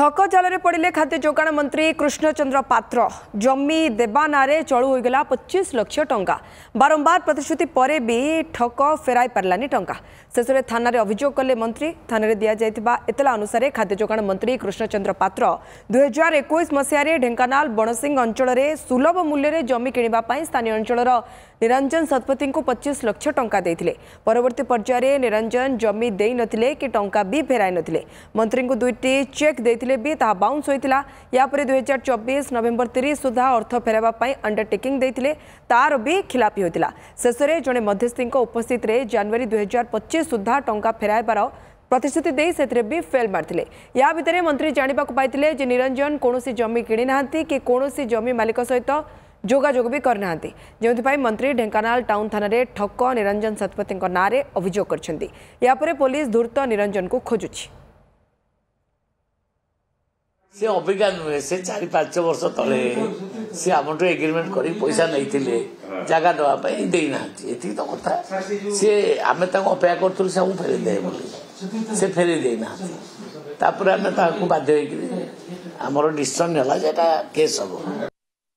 ठक जाल पड़े खाद्य जोगाण मंत्री कृष्णचंद्र पात्र जमी देवा नारे चलू होगला 25 लाख टंका बारंबार प्रतिश्रुति पर भी ठक फेराई पारानी टंका शेष में थाना अभियोग कले मंत्री थाना दि जाइथिबा एतला अनुसार खाद्य जोगाण मंत्री कृष्णचंद्र पात्र 2021 मसीह ढेंकानाल बणसिंह अंचल में सुलभ मूल्य जमी किणवाई स्थानीय अंचल निरंजन शतपथी को 25 लाख टंका देथिले। परवर्ती पर्यायर निरंजन जमी दे नथिले कि टंका भी फेराई नथिले। मंत्री को दुईटी चेक देथिले भी ताहा बाउंस होइतिला। या परे 2024 नवेम्बर 30 सुधा अर्थ फेराइबा पई अंडरटेकिंग देथिले तार भी खिलापी होइतिला। शेषरे जणे मध्यस्थी उपस्थित रे जनवरी 2025 सुधा टंका फेराइबार प्रतिश्रुति दे सेतरे भी फेल मारथिले। या भितरे मंत्री जानिबा को पाइतिले जे निरंजन कोनोसी जमी किणी नाहंती कि कोनोसी जमी मालिक सहित जोगाजोग भी करना जो मंत्री ढेंकानाल टाउन थाना रे ठक निरंजन शतपथी नारे अभियोग करछंती। या परे पुलिस धूर्त निरंजन को खोजुछि। से अभिज्ञा नुहे से 4-5 वर्ष तले से आमठू एग्रीमेंट कर पैसा नहीं जगह दवाई देना ये तो कथा सी आम अपेक्षा करूँ से फेरे दे बोली से फेरे देना तापर आम बाध्य आमर डिसीजन है केस हम।